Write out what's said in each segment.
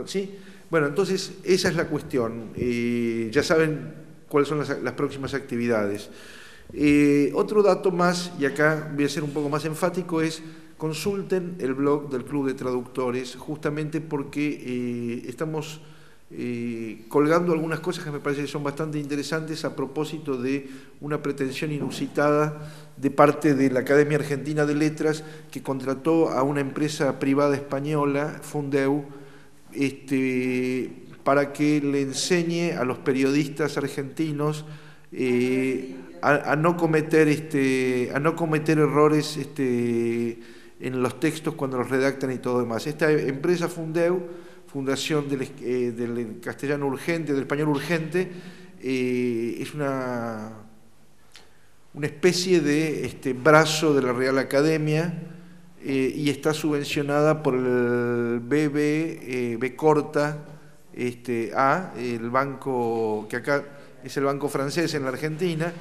¿Sí? Bueno, entonces esa es la cuestión. Ya saben cuáles son las próximas actividades. Otro dato más, y acá voy a ser un poco más enfático, es consulten el blog del Club de Traductores, justamente porque estamos colgando algunas cosas que me parece que son bastante interesantes a propósito de una pretensión inusitada de parte de la Academia Argentina de Letras, que contrató a una empresa privada española, Fundeu, para que le enseñe a los periodistas argentinos a no cometer errores en los textos cuando los redactan y todo demás. Esta empresa Fundeu, Fundación del Castellano Urgente, del Español Urgente, es una especie de brazo de la Real Academia, y está subvencionada por el B corta A, el banco que acá es el banco francés en la Argentina,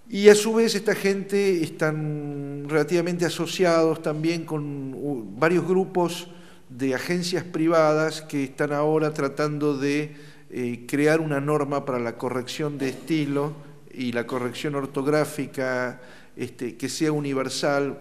y a su vez esta gente están relativamente asociados también con varios grupos de agencias privadas que están ahora tratando de crear una norma para la corrección de estilo y la corrección ortográfica que sea universal,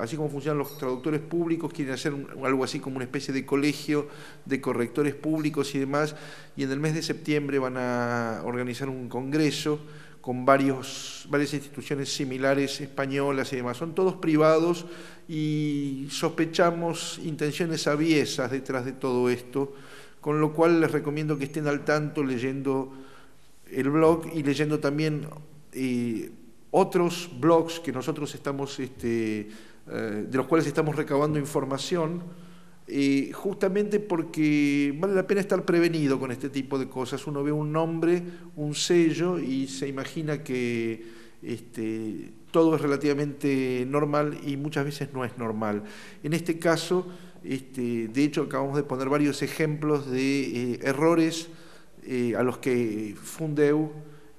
así como funcionan los traductores públicos. Quieren hacer algo así como una especie de colegio de correctores públicos y demás, y en el mes de septiembre van a organizar un congreso con varias instituciones similares españolas y demás. Son todos privados y sospechamos intenciones aviesas detrás de todo esto, con lo cual les recomiendo que estén al tanto leyendo el blog y leyendo también otros blogs que nosotros estamos, de los cuales estamos recabando información, justamente porque vale la pena estar prevenido con este tipo de cosas. Uno ve un nombre, un sello y se imagina que todo es relativamente normal y muchas veces no es normal. En este caso, de hecho, acabamos de poner varios ejemplos de errores a los que Fundeu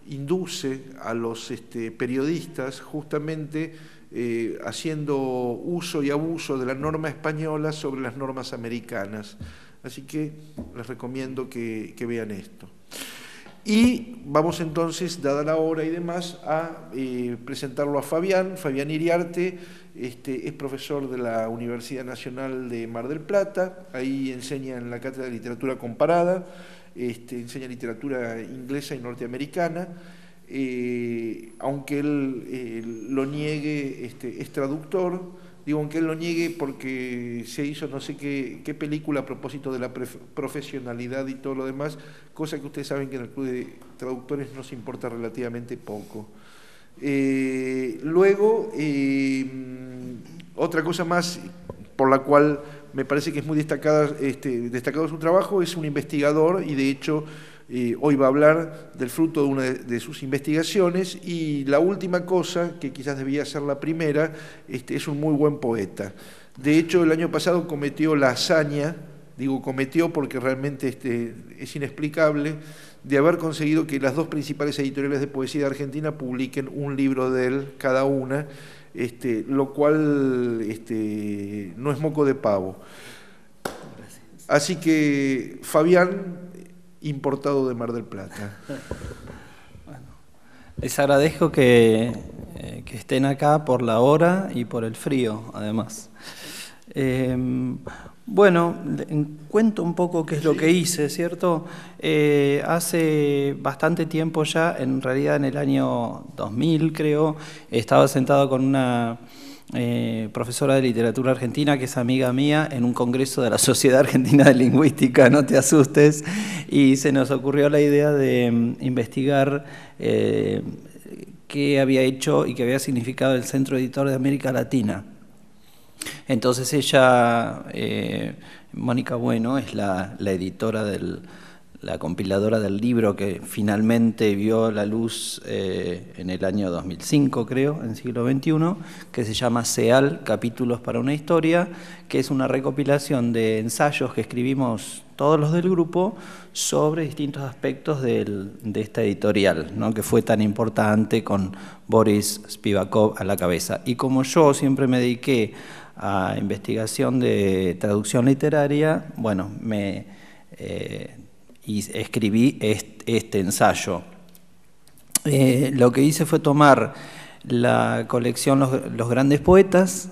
induce a los periodistas, justamente haciendo uso y abuso de la norma española sobre las normas americanas. Así que les recomiendo que vean esto. Y vamos entonces, dada la hora y demás, a presentarlo a Fabián Iriarte. Es profesor de la Universidad Nacional de Mar del Plata, ahí enseña en la Cátedra de Literatura Comparada, enseña literatura inglesa y norteamericana. Aunque él lo niegue, es traductor. Digo, aunque él lo niegue porque se hizo no sé qué película a propósito de la profesionalidad y todo lo demás, cosa que ustedes saben que en el Club de Traductores nos importa relativamente poco. Luego, otra cosa más por la cual me parece que es muy destacado su trabajo, es un investigador, y de hecho hoy va a hablar del fruto de una de sus investigaciones. Y la última cosa, que quizás debía ser la primera, es un muy buen poeta. De hecho, el año pasado cometió la hazaña, digo cometió porque realmente es inexplicable, de haber conseguido que las dos principales editoriales de poesía de Argentina publiquen un libro de él cada una, lo cual no es moco de pavo. Gracias. Así que, Fabián, importado de Mar del Plata. Bueno, les agradezco que estén acá por la hora y por el frío, además. Bueno, cuento un poco qué es lo que hice, ¿cierto? Hace bastante tiempo ya, en realidad en el año 2000 creo, estaba sentado con una profesora de literatura argentina que es amiga mía en un congreso de la Sociedad Argentina de Lingüística, no te asustes, y se nos ocurrió la idea de investigar qué había hecho y qué había significado el Centro Editor de América Latina. Entonces ella, Mónica Bueno, es la editora la compiladora del libro que finalmente vio la luz en el año 2005, creo, en siglo XXI, que se llama CEAL, Capítulos para una Historia, que es una recopilación de ensayos que escribimos todos los del grupo sobre distintos aspectos de esta editorial, ¿no?, que fue tan importante, con Boris Spivakov a la cabeza. Y como yo siempre me dediqué a investigación de traducción literaria, bueno, y escribí este ensayo. Lo que hice fue tomar la colección Los Grandes Poetas,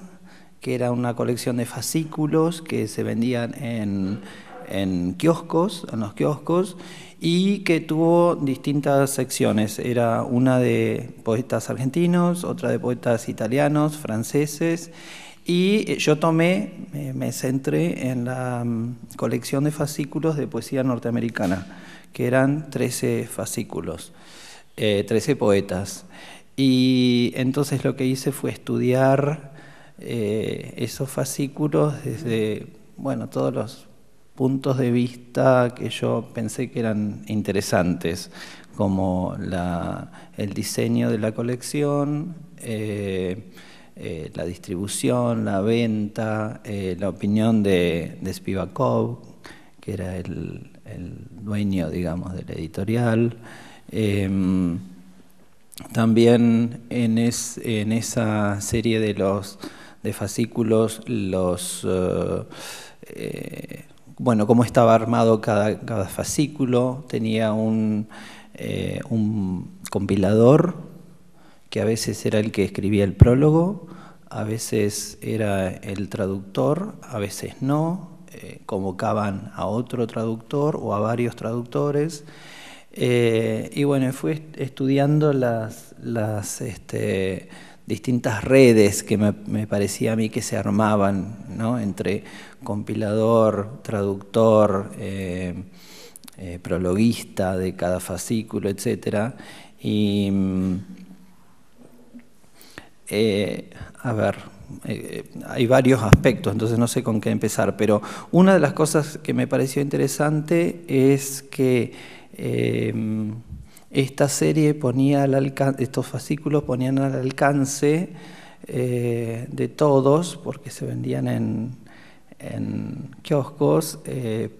que era una colección de fascículos que se vendían en kioscos, en los kioscos, y que tuvo distintas secciones. Era una de poetas argentinos, otra de poetas italianos, franceses, y yo me centré en la colección de fascículos de poesía norteamericana, que eran 13 fascículos, 13 poetas. Y entonces lo que hice fue estudiar esos fascículos desde, bueno, todos los puntos de vista que yo pensé que eran interesantes, como el diseño de la colección, la distribución, la venta, la opinión de Spivakov, que era el dueño, digamos, de la editorial. También en esa serie de fascículos, bueno, cómo estaba armado cada fascículo. Tenía un compilador que a veces era el que escribía el prólogo, a veces era el traductor, a veces no, convocaban a otro traductor o a varios traductores. Y bueno, fui estudiando las distintas redes que me parecía a mí que se armaban, ¿no?, entre compilador, traductor, prologuista de cada fascículo, etc. Y a ver, hay varios aspectos, entonces no sé con qué empezar, pero una de las cosas que me pareció interesante es que esta serie ponía estos fascículos ponían al alcance de todos, porque se vendían en kioscos,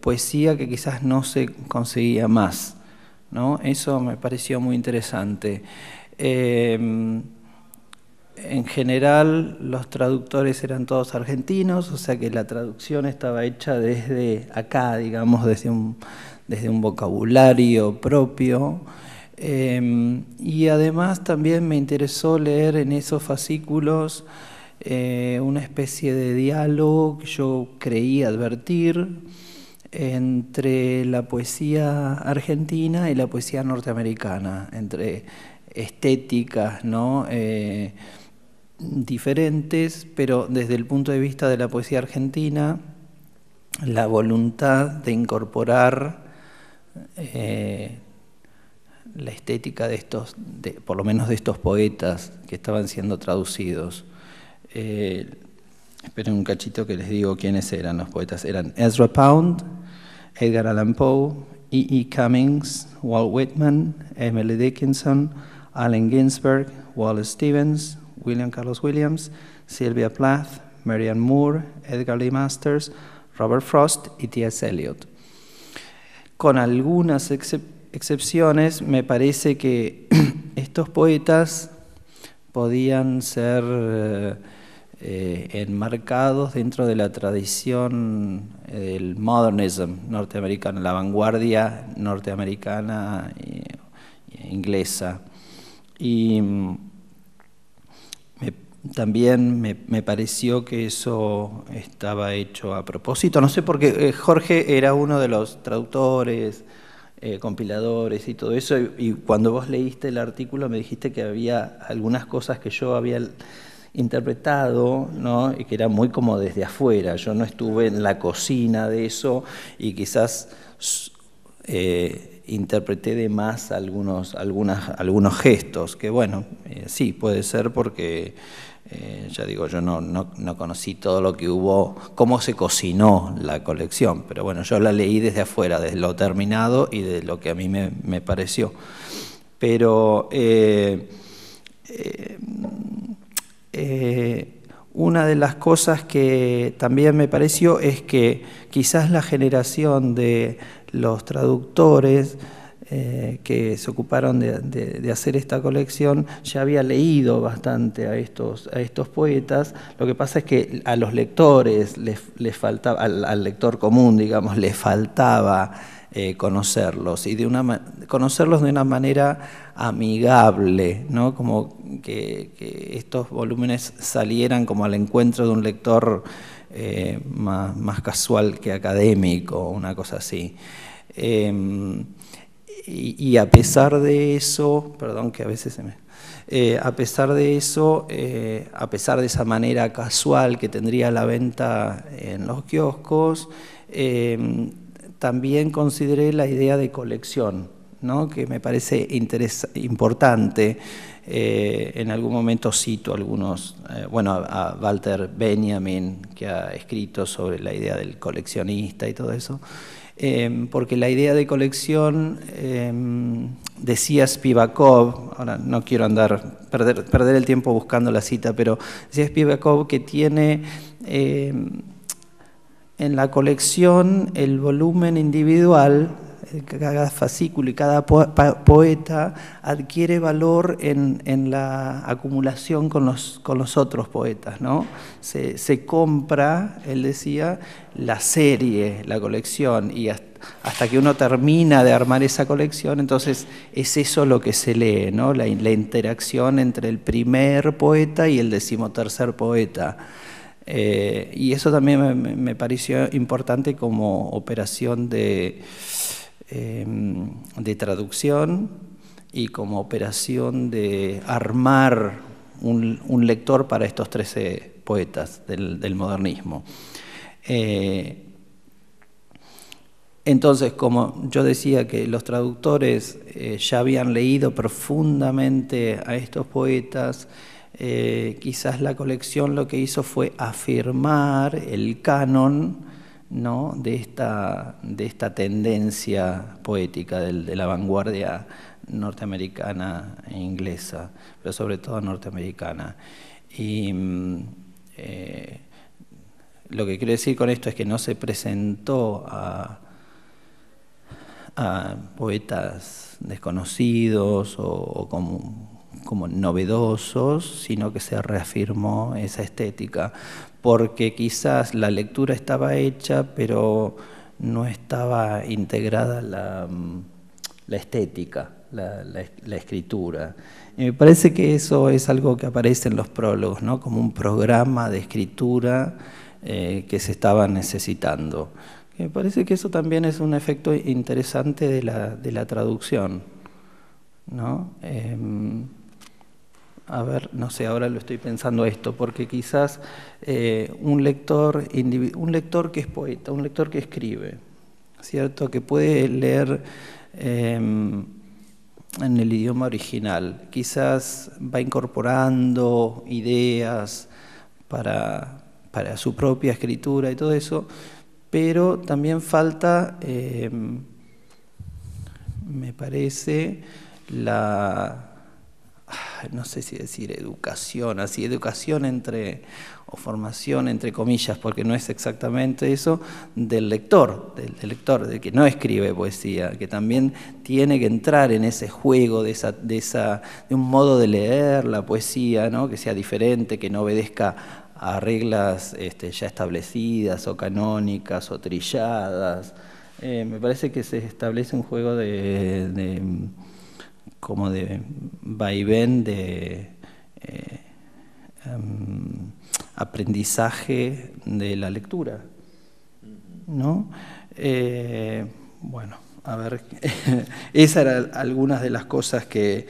poesía que quizás no se conseguía más, ¿no? Eso me pareció muy interesante. En general, los traductores eran todos argentinos, o sea que la traducción estaba hecha desde acá, digamos, desde un vocabulario propio. Y además también me interesó leer en esos fascículos una especie de diálogo que yo creí advertir entre la poesía argentina y la poesía norteamericana, entre estéticas, ¿no?, diferentes, pero desde el punto de vista de la poesía argentina, la voluntad de incorporar la estética por lo menos de estos poetas que estaban siendo traducidos. Esperen un cachito que les digo quiénes eran los poetas. Eran Ezra Pound, Edgar Allan Poe, E. Cummings, Walt Whitman, Emily Dickinson, Allen Ginsberg, Wallace Stevens, William Carlos Williams, Sylvia Plath, Marianne Moore, Edgar Lee Masters, Robert Frost y T.S. Eliot. Con algunas excepciones, me parece que estos poetas podían ser enmarcados dentro de la tradición del modernism norteamericano, la vanguardia norteamericana e inglesa. Y también me pareció que eso estaba hecho a propósito. No sé por qué Jorge era uno de los traductores, compiladores y todo eso, y cuando vos leíste el artículo me dijiste que había algunas cosas que yo había interpretado, ¿no?, y que era muy como desde afuera. Yo no estuve en la cocina de eso y quizás interpreté de más algunos gestos, que bueno, sí, puede ser porque, ya digo, yo no conocí todo lo que hubo, cómo se cocinó la colección, pero bueno, yo la leí desde afuera, desde lo terminado y de lo que a mí me pareció. Pero una de las cosas que también me pareció es que quizás la generación de los traductores que se ocuparon de hacer esta colección ya había leído bastante a estos poetas. Lo que pasa es que a los lectores les faltaba, al lector común, digamos, le faltaba conocerlos, y conocerlos de una manera amigable, ¿no? Como que estos volúmenes salieran como al encuentro de un lector más casual que académico, una cosa así. Y a pesar de eso, perdón que a veces se me... a pesar de eso, a pesar de esa manera casual que tendría la venta en los kioscos, también consideré la idea de colección, ¿no? Que me parece importante. En algún momento cito algunos, a Walter Benjamin, que ha escrito sobre la idea del coleccionista y todo eso. Porque la idea de colección, decía Spivakov, ahora no quiero perder el tiempo buscando la cita, pero decía Spivakov que tiene en la colección el volumen individual, cada fascículo y cada poeta adquiere valor en la acumulación con los otros poetas, ¿no? Se compra, él decía, la serie, la colección, y hasta que uno termina de armar esa colección, entonces es eso lo que se lee, ¿no? La interacción entre el primer poeta y el 13º poeta. Y eso también me pareció importante como operación de traducción y como operación de armar un lector para estos 13 poetas del modernismo. Entonces, como yo decía que los traductores ya habían leído profundamente a estos poetas, quizás la colección lo que hizo fue afirmar el canon, ¿no? de esta tendencia poética de la vanguardia norteamericana e inglesa, pero sobre todo norteamericana. Y lo que quiero decir con esto es que no se presentó a poetas desconocidos o como novedosos, sino que se reafirmó esa estética, porque quizás la lectura estaba hecha, pero no estaba integrada la estética, la escritura. Y me parece que eso es algo que aparece en los prólogos, ¿no? Como un programa de escritura que se estaba necesitando. Me parece que eso también es un efecto interesante de la traducción, ¿no? A ver, no sé, ahora lo estoy pensando esto, porque quizás un lector que es poeta, un lector que escribe, ¿cierto? Que puede leer en el idioma original, quizás va incorporando ideas para su propia escritura y todo eso, pero también falta, me parece, no sé si decir educación o formación entre comillas, porque no es exactamente eso, del lector, del que no escribe poesía, que también tiene que entrar en ese juego de un modo de leer la poesía, ¿no? Que sea diferente, que no obedezca a reglas ya establecidas o canónicas o trilladas. Me parece que se establece un juego como de vaivén de aprendizaje de la lectura, ¿no? Bueno, a ver, esas eran algunas de las cosas que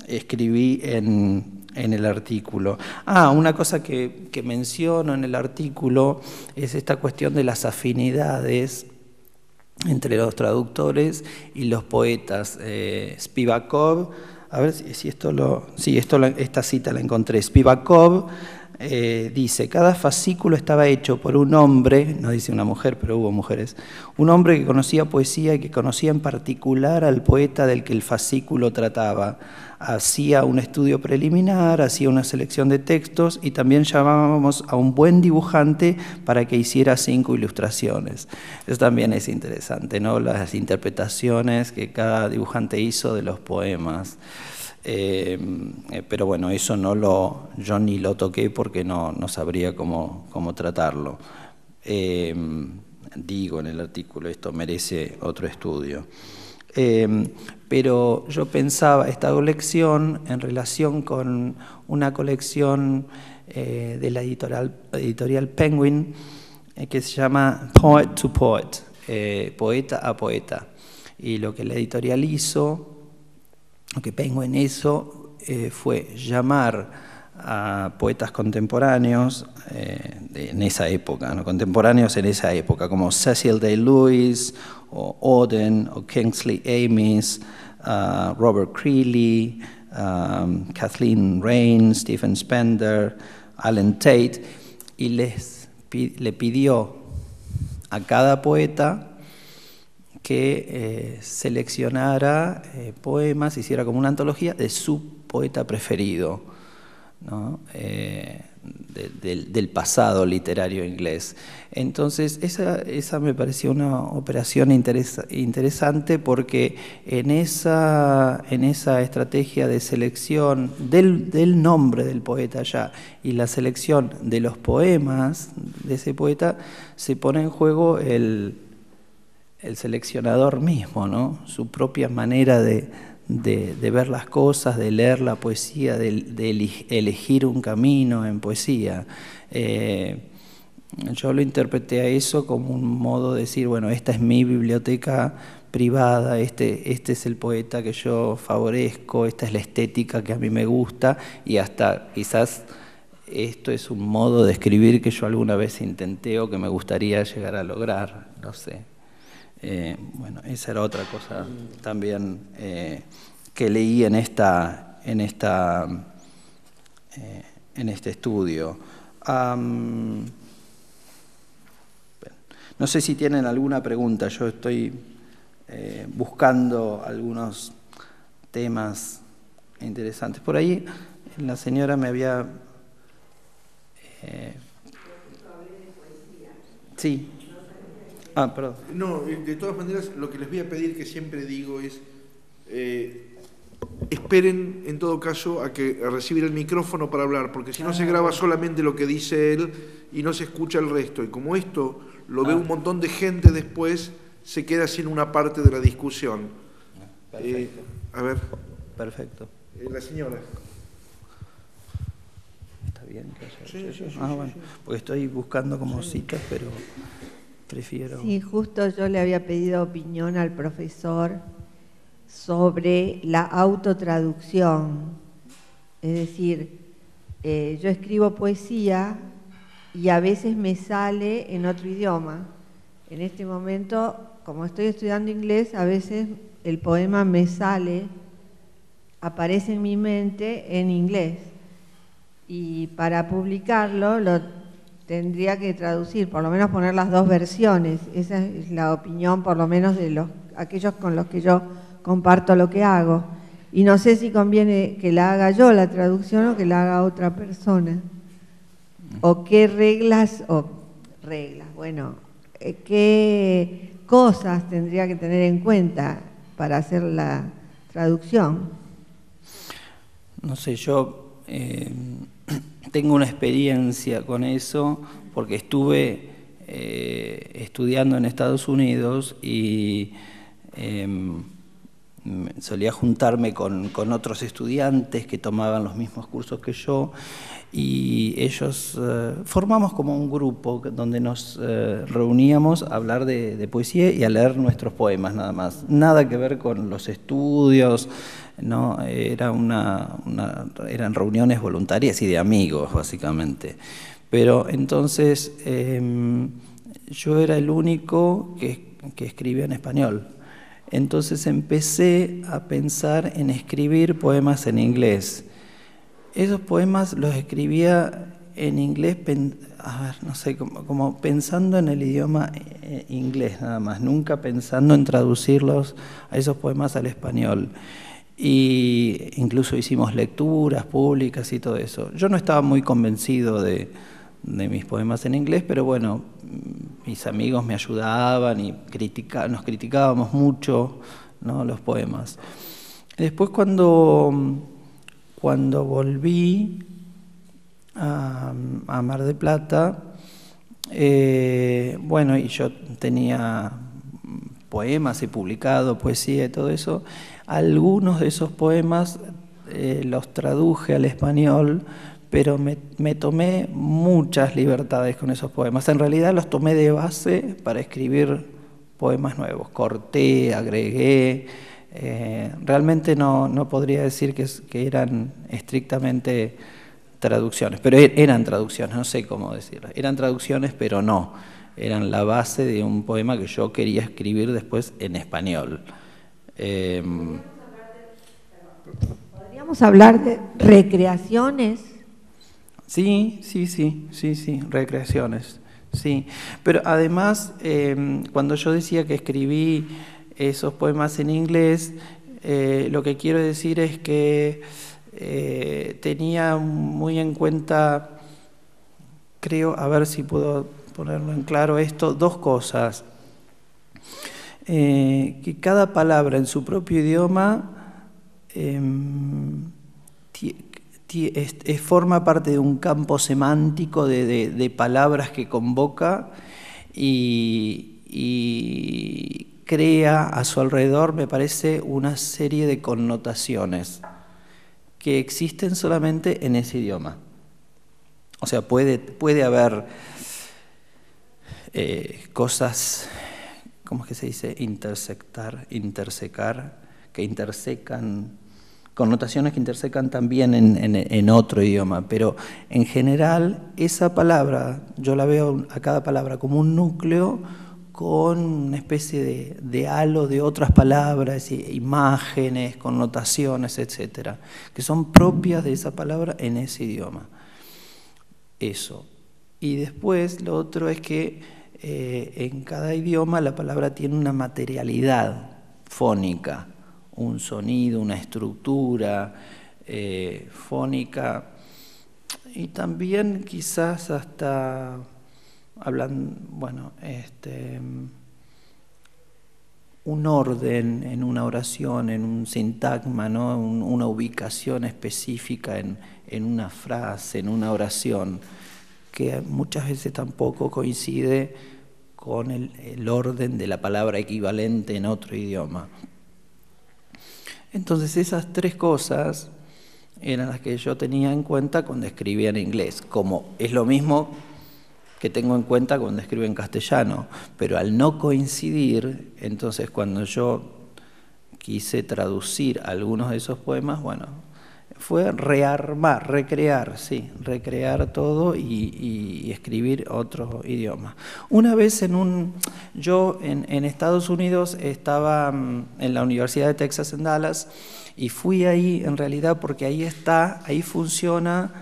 escribí en el artículo. Una cosa que menciono en el artículo es esta cuestión de las afinidades entre los traductores y los poetas. Spivakov, a ver si esta cita la encontré. Spivakov dice, cada fascículo estaba hecho por un hombre, no dice una mujer, pero hubo mujeres, un hombre que conocía poesía y que conocía en particular al poeta del que el fascículo trataba. Hacía un estudio preliminar, hacía una selección de textos y también llamábamos a un buen dibujante para que hiciera 5 ilustraciones. Eso también es interesante, ¿no? Las interpretaciones que cada dibujante hizo de los poemas. Pero bueno, eso yo ni lo toqué porque no sabría cómo tratarlo. Digo en el artículo, esto merece otro estudio. Pero yo pensaba esta colección en relación con una colección de la editorial Penguin que se llama Poet to Poet, poeta a poeta. Y lo que la editorial hizo, lo que Penguin hizo, fue llamar a poetas contemporáneos en esa época, ¿no? Contemporáneos en esa época, como Cecil Day-Lewis, o Auden, o Kingsley Amis, Robert Creeley, Kathleen Raine, Stephen Spender, Alan Tate, y le pidió a cada poeta que seleccionara poemas, hiciera como una antología de su poeta preferido, ¿no? Del pasado literario inglés. Entonces, esa me pareció una operación interesante porque en esa estrategia de selección del nombre del poeta ya y la selección de los poemas de ese poeta, se pone en juego el seleccionador mismo, ¿no? Su propia manera de ver las cosas, de leer la poesía, de elegir un camino en poesía. Yo lo interpreté a eso como un modo de decir, bueno, esta es mi biblioteca privada, este es el poeta que yo favorezco, esta es la estética que a mí me gusta, y hasta quizás esto es un modo de escribir que yo alguna vez intenté o que me gustaría llegar a lograr, no sé. Bueno, esa era otra cosa también que leí en este estudio. No sé si tienen alguna pregunta. Yo estoy buscando algunos temas interesantes. Por ahí la señora me había... Sí. Perdón. No, de todas maneras, lo que les voy a pedir, que siempre digo, es esperen en todo caso a recibir el micrófono para hablar, porque si no se graba solamente lo que dice él y no se escucha el resto. Y como esto lo ve un montón de gente después, se queda sin una parte de la discusión. Perfecto. A ver. Perfecto. La señora. ¿Está bien que haya Sí. Bueno, porque estoy buscando como citas, pero... prefiero... Sí, justo yo le había pedido opinión al profesor sobre la autotraducción. Es decir, yo escribo poesía y a veces me sale en otro idioma. En este momento, como estoy estudiando inglés, a veces el poema me sale, aparece en mi mente en inglés. Y para publicarlo tendría que traducir, por lo menos poner las dos versiones. Esa es la opinión, por lo menos, de aquellos con los que yo comparto lo que hago. Y no sé si conviene que la haga yo la traducción o que la haga otra persona. O qué qué cosas tendría que tener en cuenta para hacer la traducción. No sé, yo... tengo una experiencia con eso porque estuve estudiando en Estados Unidos y solía juntarme con otros estudiantes que tomaban los mismos cursos que yo y ellos formamos como un grupo donde nos reuníamos a hablar de poesía y a leer nuestros poemas nada más. Nada que ver con los estudios, no, eran reuniones voluntarias y de amigos, básicamente. Pero entonces yo era el único que escribía en español. Entonces empecé a pensar en escribir poemas en inglés. Esos poemas los escribía en inglés, a ver, no sé, como pensando en el idioma inglés nada más, nunca pensando en traducirlos a esos poemas al español. Y incluso hicimos lecturas públicas y todo eso. Yo no estaba muy convencido de mis poemas en inglés, pero bueno, mis amigos me ayudaban y nos criticábamos mucho, ¿no?, los poemas. Después cuando volví a Mar del Plata, bueno, y yo tenía poemas, he publicado poesía y todo eso, algunos de esos poemas los traduje al español, pero me tomé muchas libertades con esos poemas. En realidad los tomé de base para escribir poemas nuevos, corté, agregué. Realmente no podría decir que eran estrictamente traducciones, pero eran traducciones, no sé cómo decirlo. Eran traducciones, pero no. Eran la base de un poema que yo quería escribir después en español. ¿Podríamos hablar de recreaciones? Sí, recreaciones, sí. Pero además, cuando yo decía que escribí esos poemas en inglés, lo que quiero decir es que tenía muy en cuenta, creo, a ver si puedo ponerlo en claro esto, dos cosas. Que cada palabra en su propio idioma forma parte de un campo semántico de palabras que convoca y crea a su alrededor, me parece, una serie de connotaciones que existen solamente en ese idioma. O sea, puede haber cosas, ¿cómo es que se dice? Intersecar, que intersecan, connotaciones que intersecan también en otro idioma, pero en general esa palabra, yo la veo a cada palabra como un núcleo con una especie de halo de otras palabras, imágenes, connotaciones, etcétera, que son propias de esa palabra en ese idioma. Eso. Y después lo otro es que en cada idioma la palabra tiene una materialidad fónica, un sonido, una estructura fónica, y también quizás hasta hablan, bueno, un orden en una oración, en un sintagma, ¿no? Una ubicación específica en una frase, en una oración, que muchas veces tampoco coincide con el orden de la palabra equivalente en otro idioma. Entonces esas tres cosas eran las que yo tenía en cuenta cuando escribía en inglés, como es lo mismo que tengo en cuenta cuando escribo en castellano, pero al no coincidir, entonces cuando yo quise traducir algunos de esos poemas, bueno, fue rearmar, recrear todo y escribir otro idioma. Una vez yo en Estados Unidos estaba en la Universidad de Texas en Dallas y fui ahí en realidad porque ahí funciona,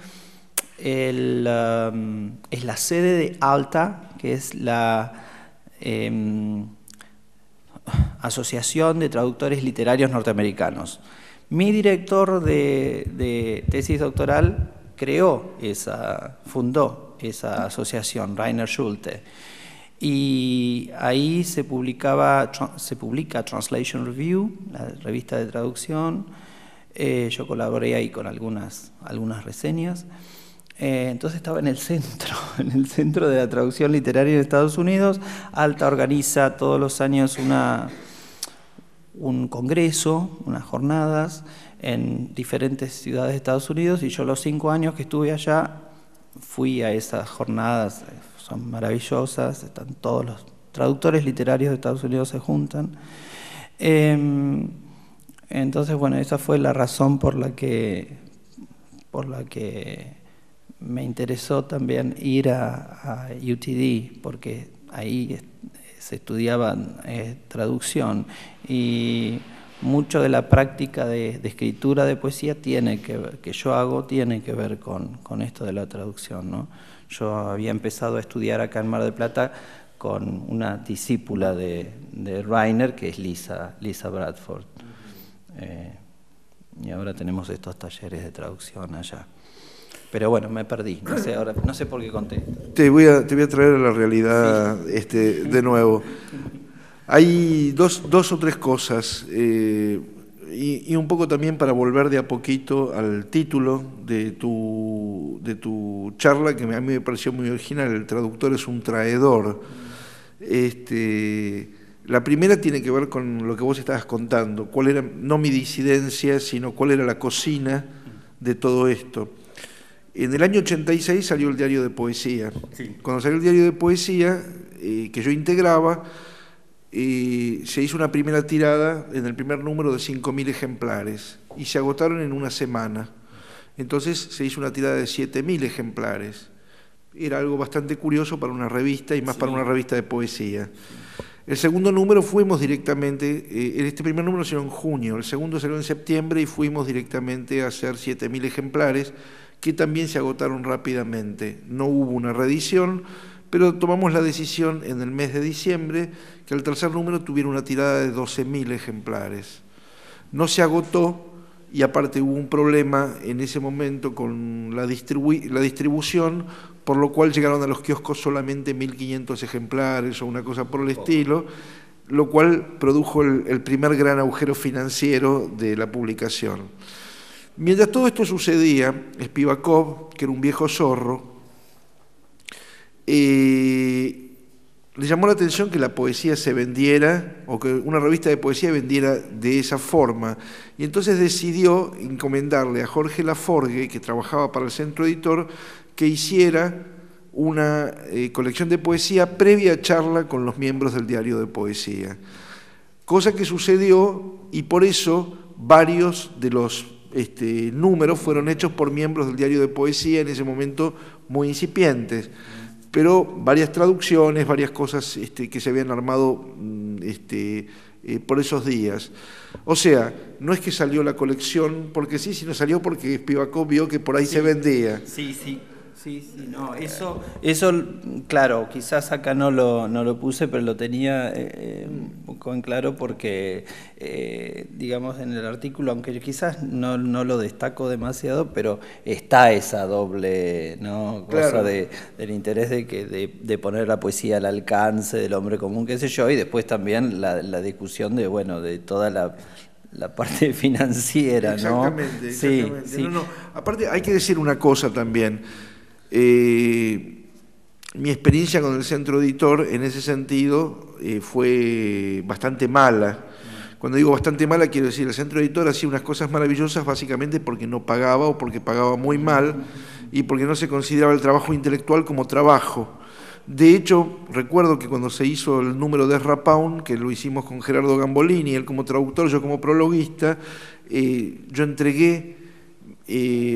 es la sede de ALTA, que es la Asociación de Traductores Literarios Norteamericanos. Mi director de tesis doctoral fundó esa asociación, Rainer Schulte, y ahí se publica Translation Review, la revista de traducción. Yo colaboré ahí con algunas reseñas. Entonces estaba en el centro de la traducción literaria de Estados Unidos. ALTA organiza todos los años un congreso, unas jornadas en diferentes ciudades de Estados Unidos, y yo los 5 años que estuve allá fui a esas jornadas, son maravillosas, están todos los traductores literarios de Estados Unidos se juntan. Entonces, bueno, esa fue la razón por la que me interesó también ir a UTD, porque ahí se estudiaba traducción, y mucho de la práctica de escritura de poesía que yo hago tiene que ver con esto de la traducción, ¿no? Yo había empezado a estudiar acá en Mar del Plata con una discípula de Rainer, que es Lisa Bradford. Y ahora tenemos estos talleres de traducción allá. Pero bueno, me perdí, no sé por qué conté. Te voy a traer a la realidad de nuevo. Hay dos o tres cosas, y un poco también para volver de a poquito al título de tu charla, que a mí me pareció muy original: el traductor es un traidor. La primera tiene que ver con lo que vos estabas contando, cuál era, no mi disidencia, sino cuál era la cocina de todo esto. En el año 86 salió el diario de poesía. Sí. Cuando salió el diario de poesía, que yo integraba, se hizo una primera tirada en el primer número de 5.000 ejemplares y se agotaron en una semana. Entonces se hizo una tirada de 7.000 ejemplares. Era algo bastante curioso para una revista y más para una revista de poesía. El segundo número fuimos directamente, este primer número salió en junio, el segundo salió en septiembre y fuimos directamente a hacer 7.000 ejemplares que también se agotaron rápidamente. No hubo una reedición, pero tomamos la decisión en el mes de diciembre que el tercer número tuviera una tirada de 12.000 ejemplares. No se agotó y aparte hubo un problema en ese momento con la distribución, por lo cual llegaron a los kioscos solamente 1.500 ejemplares o una cosa por el estilo, lo cual produjo el primer gran agujero financiero de la publicación. Mientras todo esto sucedía, Spivakov, que era un viejo zorro, le llamó la atención que la poesía se vendiera, o que una revista de poesía vendiera de esa forma, y entonces decidió encomendarle a Jorge Laforgue, que trabajaba para el Centro Editor, que hiciera una colección de poesía previa charla con los miembros del diario de poesía. Cosa que sucedió, y por eso varios de los números fueron hechos por miembros del diario de poesía, en ese momento muy incipientes, pero varias traducciones, varias cosas que se habían armado por esos días. O sea, no es que salió la colección porque sí, sino salió porque Spivakov vio que por ahí se vendía. Sí, no, eso, claro, quizás acá no lo puse, pero lo tenía un poco en claro porque, digamos, en el artículo, aunque yo quizás no lo destaco demasiado, pero está esa doble, ¿no?, cosa, claro, del interés de poner la poesía al alcance del hombre común, qué sé yo, y después también la discusión de toda la parte financiera, ¿no? Exactamente. Sí. No. Aparte hay que decir una cosa también. Mi experiencia con el Centro Editor en ese sentido fue bastante mala. Cuando digo bastante mala, quiero decir, el Centro Editor hacía unas cosas maravillosas básicamente porque no pagaba o porque pagaba muy mal y porque no se consideraba el trabajo intelectual como trabajo. De hecho, recuerdo que cuando se hizo el número de Ezra Pound, que lo hicimos con Gerardo Gambolini, él como traductor, yo como prologuista, yo entregué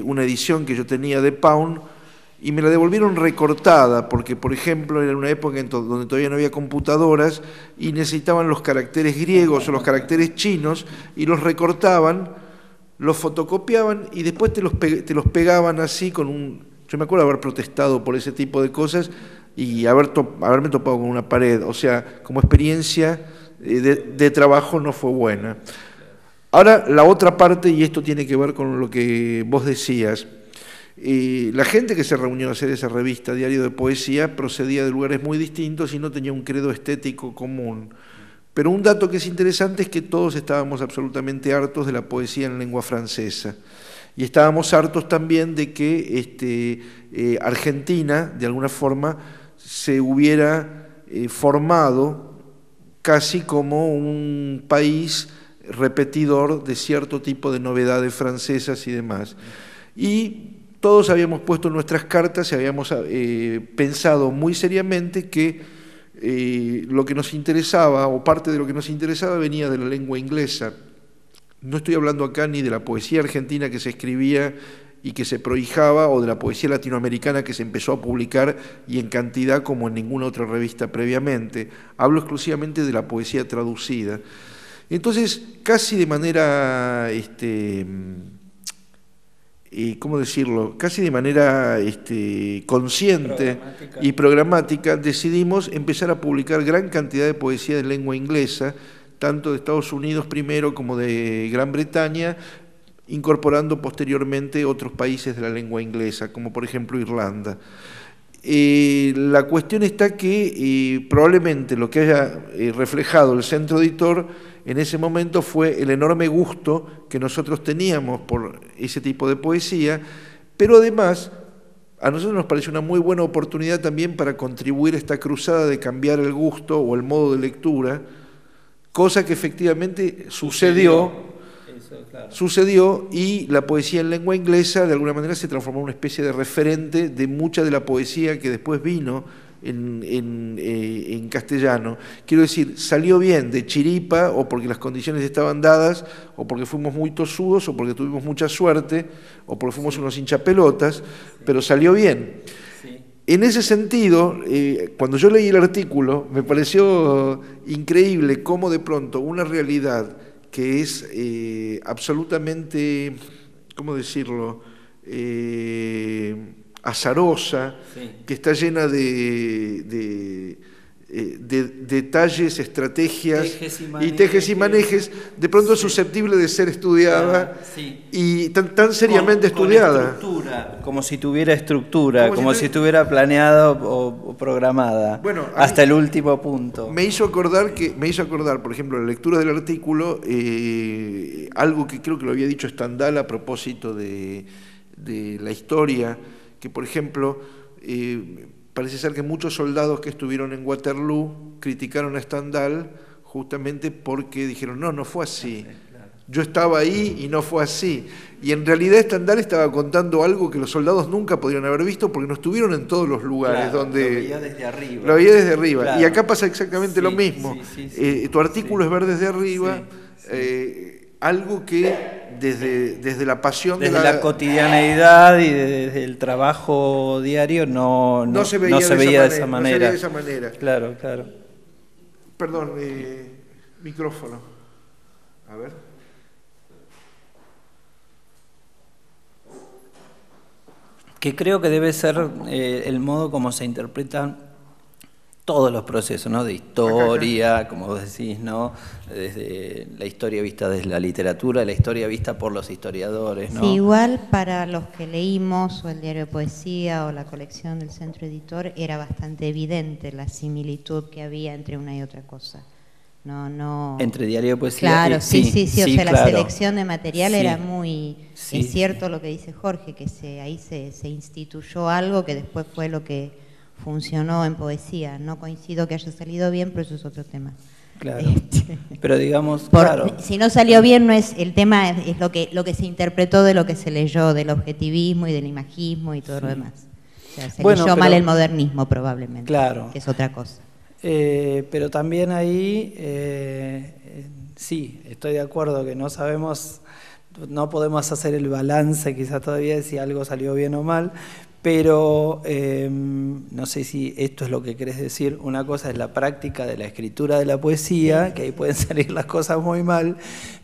una edición que yo tenía de Pound y me la devolvieron recortada, porque, por ejemplo, era una época donde todavía no había computadoras y necesitaban los caracteres griegos o los caracteres chinos y los recortaban, los fotocopiaban y después te los pegaban así con un... Yo me acuerdo de haber protestado por ese tipo de cosas y haberme topado con una pared. O sea, como experiencia de trabajo no fue buena. Ahora, la otra parte, y esto tiene que ver con lo que vos decías, la gente que se reunió a hacer esa revista, Diario de Poesía, procedía de lugares muy distintos y no tenía un credo estético común. Pero un dato que es interesante es que todos estábamos absolutamente hartos de la poesía en lengua francesa. Y estábamos hartos también de que Argentina, de alguna forma, se hubiera formado casi como un país repetidor de cierto tipo de novedades francesas y demás. Y todos habíamos puesto nuestras cartas y habíamos pensado muy seriamente que lo que nos interesaba, o parte de lo que nos interesaba, venía de la lengua inglesa. No estoy hablando acá ni de la poesía argentina que se escribía y que se prohijaba, o de la poesía latinoamericana que se empezó a publicar y en cantidad como en ninguna otra revista previamente. Hablo exclusivamente de la poesía traducida. Entonces, casi de manera, ¿cómo decirlo? Casi de manera consciente y programática, decidimos empezar a publicar gran cantidad de poesía de lengua inglesa, tanto de Estados Unidos primero como de Gran Bretaña, incorporando posteriormente otros países de la lengua inglesa, como por ejemplo Irlanda. La cuestión está que probablemente lo que haya reflejado el centro editor en ese momento fue el enorme gusto que nosotros teníamos por ese tipo de poesía, pero además a nosotros nos pareció una muy buena oportunidad también para contribuir a esta cruzada de cambiar el gusto o el modo de lectura, cosa que efectivamente sucedió. Sucedió, y la poesía en lengua inglesa de alguna manera se transformó en una especie de referente de mucha de la poesía que después vino en castellano. Quiero decir, salió bien de chiripa, o porque las condiciones estaban dadas, o porque fuimos muy tosudos, o porque tuvimos mucha suerte, o porque fuimos unos hinchapelotas, pero salió bien. En ese sentido, cuando yo leí el artículo, me pareció increíble cómo de pronto una realidad que es absolutamente, ¿cómo decirlo?, azarosa, que está llena de detalles, estrategias tejes y manejes, de pronto susceptible de ser estudiada y tan seriamente estudiada. Estructura, como si tuviera estructura, como si estuviera planeada o programada, bueno, hasta el último punto. Me hizo acordar, por ejemplo, la lectura del artículo, algo que creo que lo había dicho Stendhal a propósito de la historia, que por ejemplo, parece ser que muchos soldados que estuvieron en Waterloo criticaron a Stendhal justamente porque dijeron, no fue así. Yo estaba ahí y no fue así. Y en realidad Stendhal estaba contando algo que los soldados nunca podrían haber visto porque no estuvieron en todos los lugares donde... Lo veía desde arriba. Lo veía desde arriba. Claro. Y acá pasa exactamente lo mismo. Tu artículo es ver desde arriba algo que desde la pasión... Desde la cotidianeidad y desde el trabajo diario no se veía de esa manera. Claro. Perdón, micrófono. A ver. Que creo que debe ser el modo como se interpretan todos los procesos, ¿no? De historia, como vos decís, ¿no? Desde la historia vista desde la literatura, la historia vista por los historiadores, ¿no? Sí, igual para los que leímos o el diario de poesía o la colección del Centro Editor era bastante evidente la similitud que había entre una y otra cosa. No. Entre diario de poesía. Claro, sí, o sea, claro. La selección de material era muy... es cierto lo que dice Jorge, que ahí se instituyó algo que después fue lo que funcionó en poesía. No coincido que haya salido bien, pero eso es otro tema. Claro. Pero digamos, claro. Si no salió bien, no es el tema, es lo que se interpretó de lo que se leyó, del objetivismo y del imagismo y todo lo demás. O sea, se leyó mal el modernismo probablemente, claro, que es otra cosa. Pero también ahí, sí, estoy de acuerdo que no podemos hacer el balance quizás todavía de si algo salió bien o mal, pero no sé si esto es lo que querés decir. Una cosa es la práctica de la escritura de la poesía, que ahí pueden salir las cosas muy mal,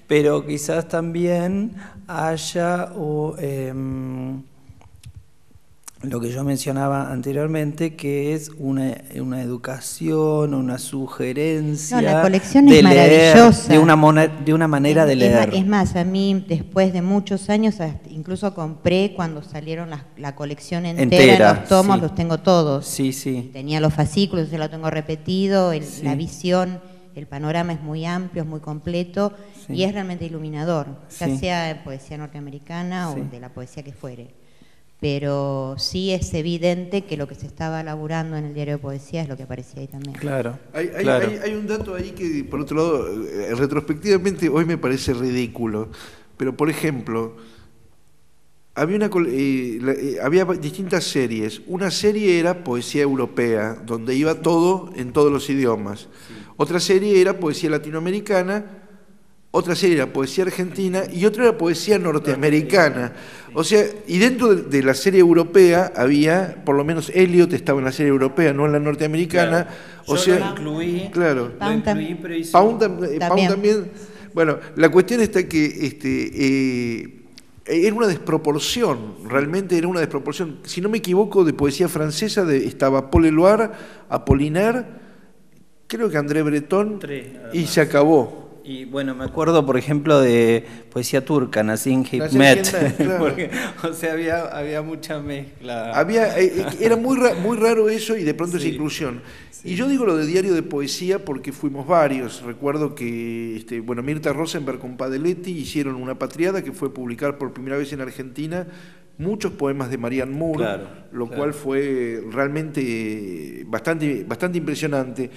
pero quizás también haya lo que yo mencionaba anteriormente, que es una educación, una sugerencia. La colección es maravillosa. De una manera de leer. Es más, a mí después de muchos años, incluso compré cuando salieron la colección entera, los tomos, los tengo todos. Sí. Tenía los fascículos, se lo tengo repetido, la visión, el panorama es muy amplio, es muy completo y es realmente iluminador, ya sea de poesía norteamericana o de la poesía que fuere. Pero sí es evidente que lo que se estaba elaborando en el diario de poesía es lo que aparecía ahí también. Claro. Hay un dato ahí que, por otro lado, retrospectivamente hoy me parece ridículo, pero por ejemplo, había distintas series. Una serie era poesía europea, donde iba todo en todos los idiomas. Otra serie era poesía latinoamericana, otra serie era poesía argentina y otra era poesía norteamericana. O sea, y dentro de la serie europea había, por lo menos Eliot estaba en la serie europea, no en la norteamericana. Claro. Yo lo incluí, claro. Pound Pound también. Bueno, la cuestión está que era una desproporción, realmente era una desproporción. Si no me equivoco, de poesía francesa estaba Paul Éluard, Apollinaire, creo que André Breton, y se acabó. Y bueno, me acuerdo, por ejemplo, de poesía turca, Nazim Hikmet, claro. Porque, o sea, había mucha mezcla. Era muy raro eso y de pronto esa Sí. inclusión. Sí. Y yo digo lo de diario de poesía porque fuimos varios. Recuerdo que Mirta Rosenberg con Padeletti hicieron una patriada que fue publicar por primera vez en Argentina muchos poemas de Marianne Moore, Claro, lo claro. cual fue realmente bastante impresionante.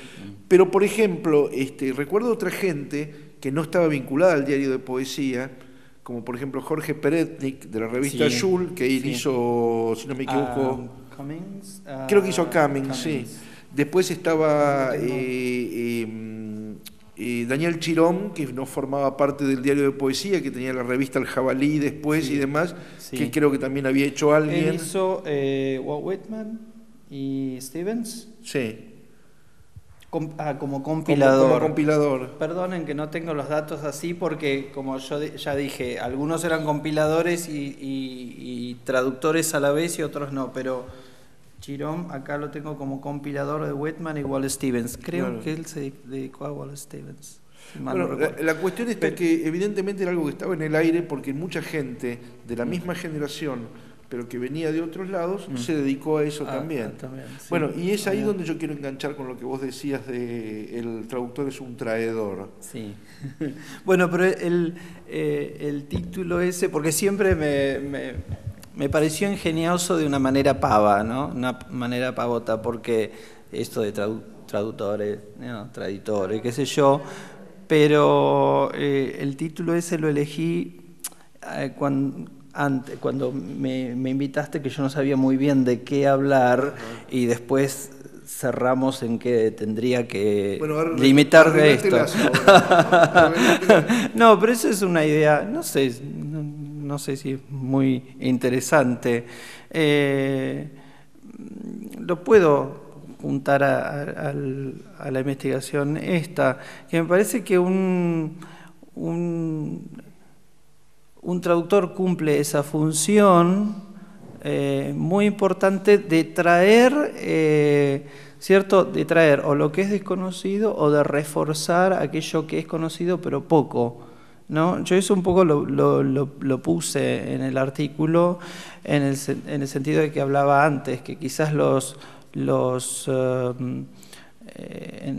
Pero, por ejemplo, recuerdo otra gente que no estaba vinculada al diario de poesía, como por ejemplo Jorge Peretnik, de la revista Sí, Jul, que él sí. hizo, si no me equivoco, Cummings, creo que hizo Cummings, sí. Después estaba Daniel Chirón, que no formaba parte del diario de poesía, que tenía la revista El Jabalí después Sí, y demás, sí. que creo que también había hecho alguien. Él hizo Walt Whitman y Stevens Sí, como compilador. como compilador. Perdonen que no tengo los datos así porque, como yo ya dije, algunos eran compiladores y traductores a la vez y otros no, pero Chirón acá lo tengo como compilador de Whitman y Wallace Stevens. Creo Claro. que él se dedicó a Wallace Stevens. Si mal Bueno, no recuerdo. la cuestión está que evidentemente era algo que estaba en el aire porque mucha gente de la misma generación, pero que venía de otros lados, se dedicó a eso también. También, sí. Bueno, y es ahí También. donde yo quiero enganchar con lo que vos decías de el traductor es un traidor. Sí. Bueno, pero el título ese, porque siempre me pareció ingenioso de una manera pava, ¿no? Una manera pavota, porque esto de traductores, ¿no? Traditores, qué sé yo, pero el título ese lo elegí cuando me invitaste, que yo no sabía muy bien de qué hablar, y después cerramos en que tendría que Bueno, limitar de esto. arreglátela ahora. No, pero eso es una idea, no sé si es muy interesante. Lo puedo juntar a la investigación esta, que me parece que un traductor cumple esa función muy importante de traer, ¿cierto? De traer o lo que es desconocido o de reforzar aquello que es conocido pero poco, ¿no? Yo eso un poco lo puse en el artículo en el sentido de que hablaba antes, que quizás en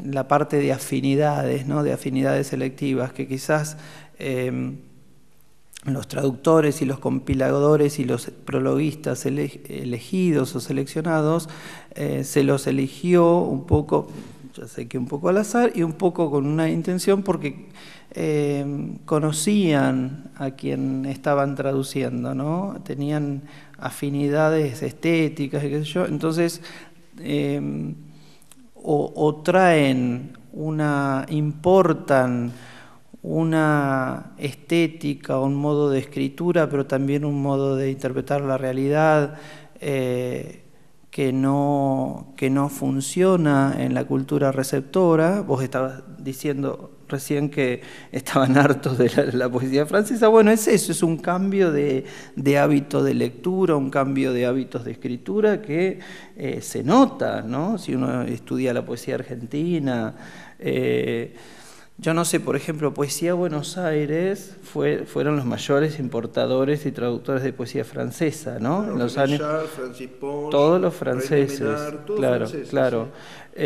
la parte de afinidades, ¿no? De afinidades selectivas, que quizás los traductores y los compiladores y los prologuistas elegidos o seleccionados se los eligió un poco, ya sé que un poco al azar y un poco con una intención porque conocían a quien estaban traduciendo, ¿no? Tenían afinidades estéticas y qué sé yo, entonces importan una estética, un modo de escritura, pero también un modo de interpretar la realidad que no funciona en la cultura receptora. Vos estabas diciendo recién que estaban hartos de la poesía francesa. Bueno, es eso, es un cambio de hábito de lectura, un cambio de hábitos de escritura que se nota, ¿no? Si uno estudia la poesía argentina. Yo no sé, por ejemplo, Poesía Buenos Aires fueron los mayores importadores y traductores de poesía francesa, ¿no? Bueno, en los René años, Char, Francis Ponch, todos los René franceses, Menard, todos claro, franceses, claro. sí.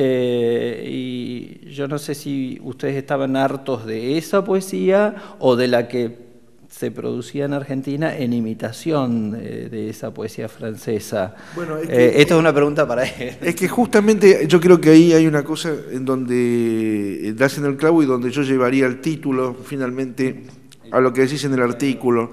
Y yo no sé si ustedes estaban hartos de esa poesía o de la que se producía en Argentina en imitación de esa poesía francesa. Bueno, es que, esta es una pregunta para él. Es que justamente yo creo que ahí hay una cosa en donde das en el clavo y donde yo llevaría el título finalmente a lo que decís en el artículo.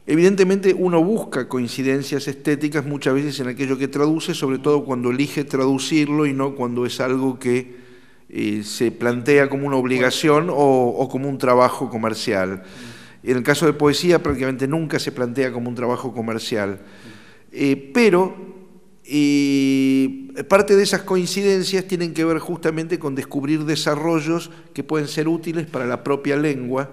Evidentemente uno busca coincidencias estéticas muchas veces en aquello que traduce, sobre todo cuando elige traducirlo y no cuando es algo que se plantea como una obligación o como un trabajo comercial. En el caso de poesía prácticamente nunca se plantea como un trabajo comercial. Pero Y parte de esas coincidencias tienen que ver justamente con descubrir desarrollos que pueden ser útiles para la propia lengua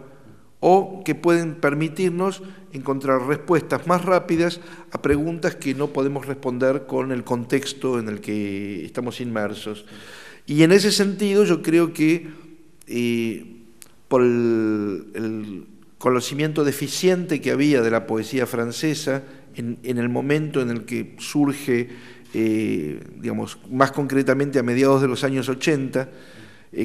o que pueden permitirnos encontrar respuestas más rápidas a preguntas que no podemos responder con el contexto en el que estamos inmersos. Y en ese sentido yo creo que por el conocimiento deficiente que había de la poesía francesa en el momento en el que surge, digamos, más concretamente a mediados de los años 80,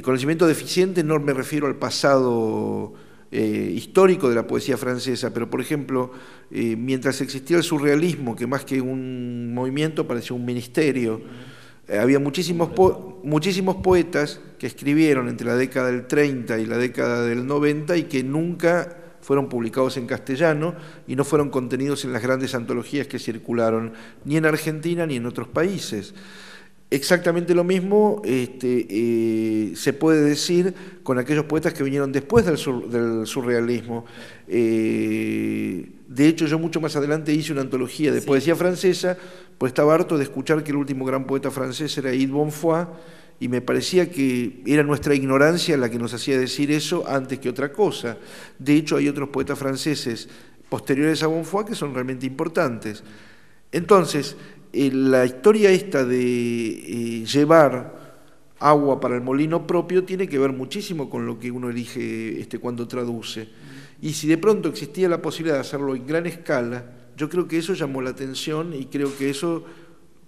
conocimiento deficiente no me refiero al pasado histórico de la poesía francesa, pero por ejemplo, mientras existía el surrealismo, que más que un movimiento parecía un ministerio, había muchísimos poetas que escribieron entre la década del 30 y la década del 90 y que nunca fueron publicados en castellano y no fueron contenidos en las grandes antologías que circularon ni en Argentina ni en otros países. Exactamente lo mismo se puede decir con aquellos poetas que vinieron después del surrealismo. De hecho, yo mucho más adelante hice una antología de poesía francesa, pues estaba harto de escuchar que el último gran poeta francés era Yves Bonfoy, y me parecía que era nuestra ignorancia la que nos hacía decir eso antes que otra cosa. De hecho, hay otros poetas franceses posteriores a Bonfoy que son realmente importantes. Entonces, la historia esta de llevar agua para el molino propio tiene que ver muchísimo con lo que uno elige cuando traduce. Y si de pronto existía la posibilidad de hacerlo en gran escala, yo creo que eso llamó la atención y creo que eso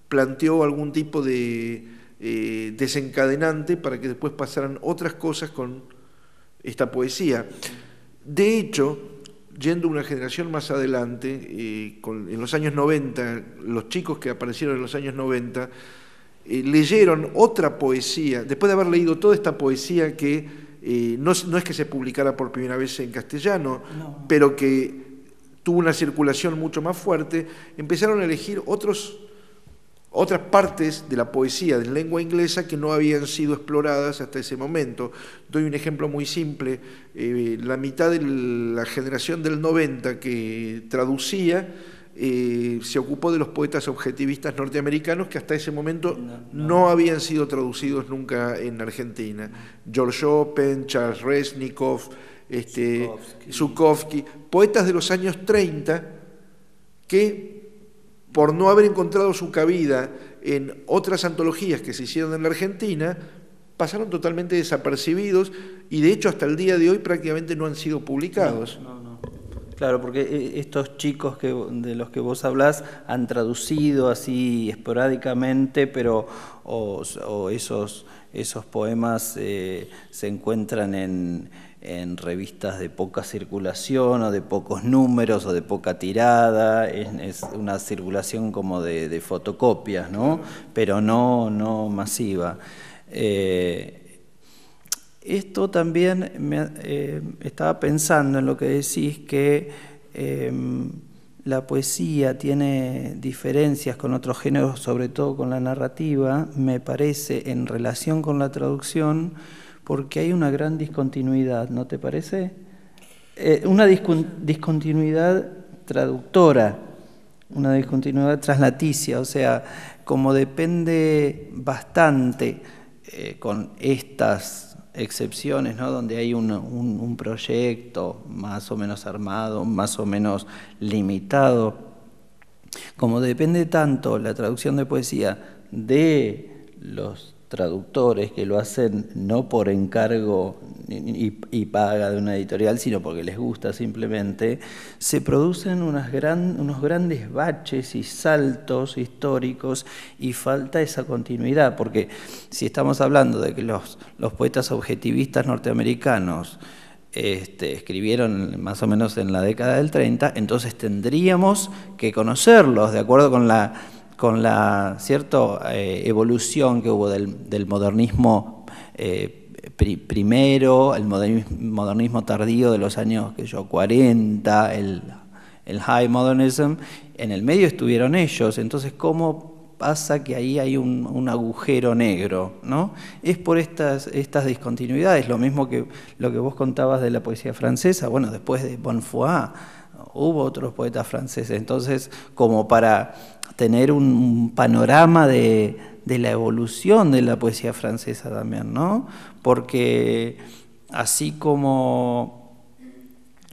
planteó algún tipo de desencadenante para que después pasaran otras cosas con esta poesía. De hecho, yendo una generación más adelante, en los años 90, los chicos que aparecieron en los años 90, leyeron otra poesía, después de haber leído toda esta poesía que no es que se publicara por primera vez en castellano, no, pero que tuvo una circulación mucho más fuerte, empezaron a elegir otras partes de la poesía de lengua inglesa que no habían sido exploradas hasta ese momento. Doy un ejemplo muy simple. La mitad de la generación del 90 que traducía se ocupó de los poetas objetivistas norteamericanos que hasta ese momento no habían sido traducidos nunca en Argentina. George Chopin, Charles Resnikov, Zhukovsky, poetas de los años 30 que, por no haber encontrado su cabida en otras antologías que se hicieron en la Argentina, pasaron totalmente desapercibidos y de hecho hasta el día de hoy prácticamente no han sido publicados. No. Claro, porque estos chicos de los que vos hablás han traducido así esporádicamente, pero esos poemas se encuentran en revistas de poca circulación o de pocos números o de poca tirada, es una circulación como de fotocopias, ¿no? Pero no masiva. Esto también estaba pensando en lo que decís, que la poesía tiene diferencias con otros géneros, sobre todo con la narrativa, me parece, en relación con la traducción, porque hay una gran discontinuidad, ¿no te parece? Una discontinuidad traductora, una discontinuidad traslaticia, o sea, como depende bastante con estas excepciones, ¿no? Donde hay un proyecto más o menos armado, más o menos limitado, como depende tanto la traducción de poesía de los traductores que lo hacen no por encargo y paga de una editorial, sino porque les gusta simplemente, se producen unos grandes baches y saltos históricos y falta esa continuidad, porque si estamos hablando de que los poetas objetivistas norteamericanos escribieron más o menos en la década del 30, entonces tendríamos que conocerlos de acuerdo con la cierta evolución que hubo del modernismo primero, el modernismo tardío de los años 40, el high modernism, en el medio estuvieron ellos, entonces ¿cómo pasa que ahí hay un agujero negro, ¿no? Es por estas discontinuidades, lo mismo que lo que vos contabas de la poesía francesa, bueno, después de Bonfoy, hubo otros poetas franceses. Entonces, como para tener un panorama de la evolución de la poesía francesa también, ¿no? Porque así como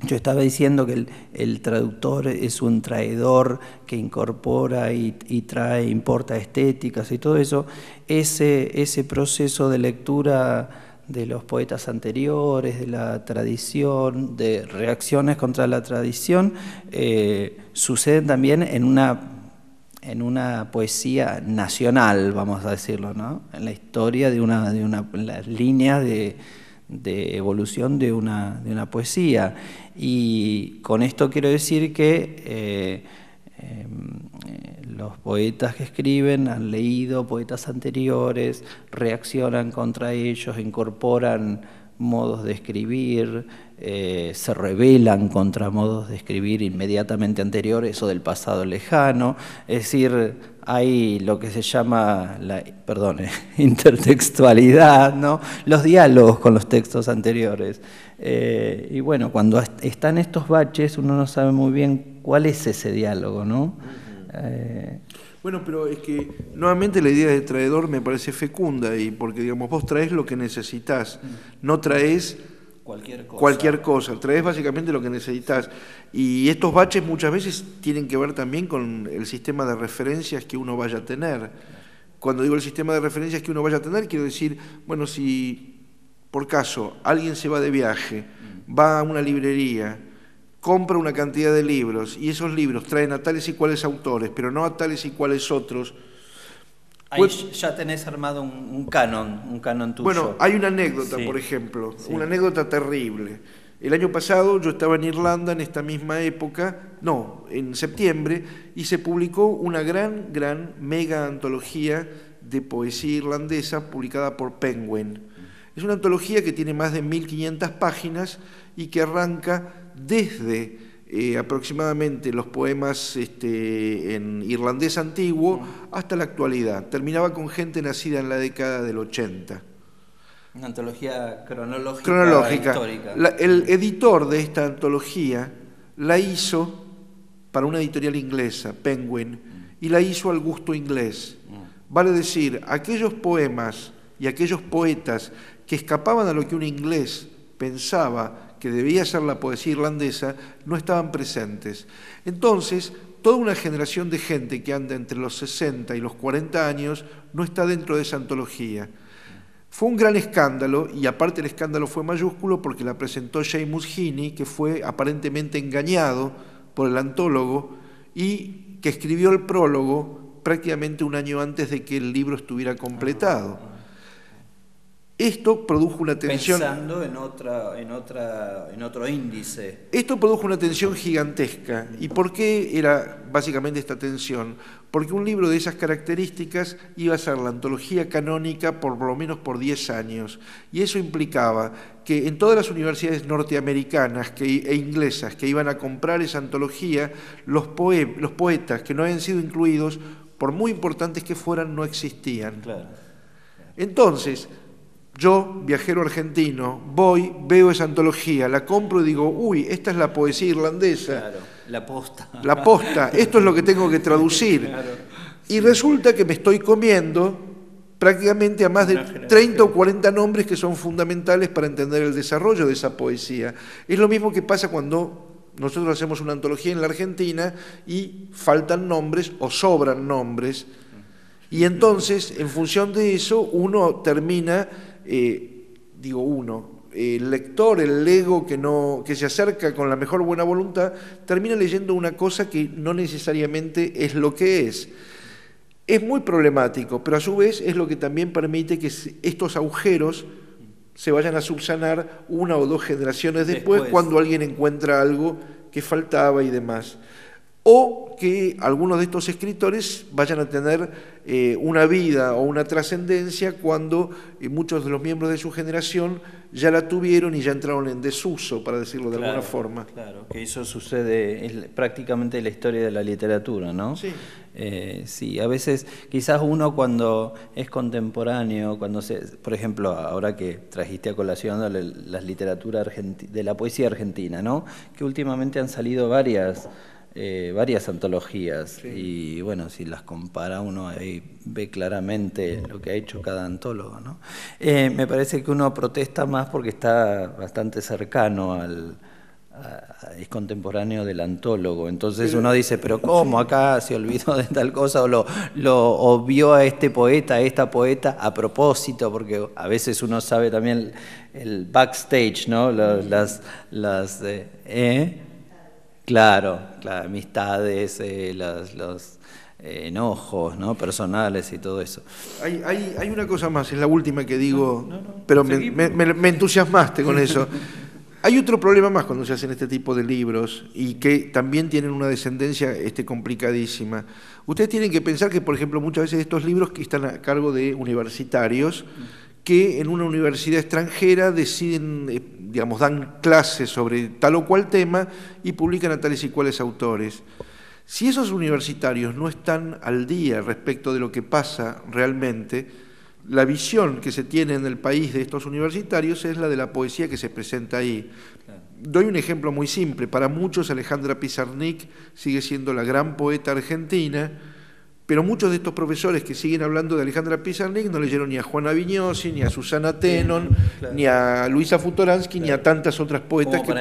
yo estaba diciendo que el traductor es un traidor que incorpora y trae, importa estéticas y todo eso, ese proceso de lectura de los poetas anteriores, de la tradición, de reacciones contra la tradición, suceden también en una poesía nacional, vamos a decirlo, ¿no? En la historia en las líneas de evolución de una poesía. Y con esto quiero decir que los poetas que escriben han leído poetas anteriores, reaccionan contra ellos, incorporan modos de escribir, se rebelan contra modos de escribir inmediatamente anteriores o del pasado lejano. Es decir, hay lo que se llama intertextualidad, ¿no? Los diálogos con los textos anteriores. Y bueno, cuando están estos baches, uno no sabe muy bien cuál es ese diálogo, ¿no? Bueno, pero es que nuevamente la idea de traidor me parece fecunda, y porque, digamos, vos traes lo que necesitas, no traes cualquier cosa, traes básicamente lo que necesitas. Y estos baches muchas veces tienen que ver también con el sistema de referencias que uno vaya a tener. Cuando digo el sistema de referencias que uno vaya a tener, quiero decir, bueno, si por caso alguien se va de viaje, va a una librería, compra una cantidad de libros y esos libros traen a tales y cuales autores, pero no a tales y cuales otros. Ahí ya tenés armado un canon tuyo. Bueno, hay una anécdota, sí, por ejemplo, sí, una anécdota terrible. El año pasado yo estaba en Irlanda en esta misma época, en septiembre, y se publicó una gran mega antología de poesía irlandesa publicada por Penguin. Es una antología que tiene más de 1500 páginas y que arranca desde aproximadamente los poemas en irlandés antiguo hasta la actualidad. Terminaba con gente nacida en la década del 80. Una antología cronológica. Histórica. El editor de esta antología la hizo para una editorial inglesa, Penguin, y la hizo al gusto inglés. Vale decir, aquellos poemas y aquellos poetas que escapaban a lo que un inglés pensaba que debía ser la poesía irlandesa, no estaban presentes. Entonces, toda una generación de gente que anda entre los 60 y los 40 años no está dentro de esa antología. Fue un gran escándalo, y aparte el escándalo fue mayúsculo porque la presentó Seamus Heaney, que fue aparentemente engañado por el antólogo y que escribió el prólogo prácticamente un año antes de que el libro estuviera completado. Esto produjo una tensión... Pensando en otro índice. Esto produjo una tensión gigantesca. ¿Y por qué era básicamente esta tensión? Porque un libro de esas características iba a ser la antología canónica por lo menos por 10 años. Y eso implicaba que en todas las universidades norteamericanas e inglesas que iban a comprar esa antología, los poetas que no habían sido incluidos, por muy importantes que fueran, no existían. Claro. Entonces, yo, viajero argentino, voy, veo esa antología, la compro y digo, uy, esta es la poesía irlandesa. Claro, la posta. La posta, esto es lo que tengo que traducir. Claro, y resulta que me estoy comiendo prácticamente a más de 30 o 40 nombres que son fundamentales para entender el desarrollo de esa poesía. Es lo mismo que pasa cuando nosotros hacemos una antología en la Argentina y faltan nombres o sobran nombres. Y entonces, en función de eso, uno termina... el lector, el lego que se acerca con la mejor buena voluntad, termina leyendo una cosa que no necesariamente es lo que es. Es muy problemático, pero a su vez es lo que también permite que estos agujeros se vayan a subsanar una o dos generaciones después, cuando alguien encuentra algo que faltaba y demás. O que algunos de estos escritores vayan a tener una vida o una trascendencia cuando muchos de los miembros de su generación ya la tuvieron y ya entraron en desuso, para decirlo de alguna forma. Claro, que eso sucede, es prácticamente la historia de la literatura, ¿no? Sí. Sí, a veces, quizás uno cuando es contemporáneo, por ejemplo, ahora que trajiste a colación la literatura de la poesía argentina, ¿no? Que últimamente han salido varias antologías, sí. Y bueno, si las compara uno ahí ve claramente lo que ha hecho cada antólogo, ¿no? Me parece que uno protesta más porque está bastante cercano es contemporáneo del antólogo, entonces uno dice, pero ¿cómo acá se olvidó de tal cosa o vio a este poeta, a esta poeta a propósito? Porque a veces uno sabe también el backstage, ¿no? Claro, amistades, los enojos, ¿no? Personales y todo eso. Hay una cosa más, es la última que digo, pero me entusiasmaste con eso. Hay otro problema más cuando se hacen este tipo de libros y que también tienen una descendencia complicadísima. Ustedes tienen que pensar que, por ejemplo, muchas veces estos libros que están a cargo de universitarios que en una universidad extranjera deciden, digamos, dan clases sobre tal o cual tema y publican a tales y cuales autores. Si esos universitarios no están al día respecto de lo que pasa realmente, la visión que se tiene en el país de estos universitarios es la de la poesía que se presenta ahí. Claro. Doy un ejemplo muy simple. Para muchos Alejandra Pizarnik sigue siendo la gran poeta argentina, pero muchos de estos profesores que siguen hablando de Alejandra Pizarnik no leyeron ni a Juana Viñosi, ni a Susana Tenon, claro, ni a Luisa Futoransky, claro, ni a tantas otras poetas que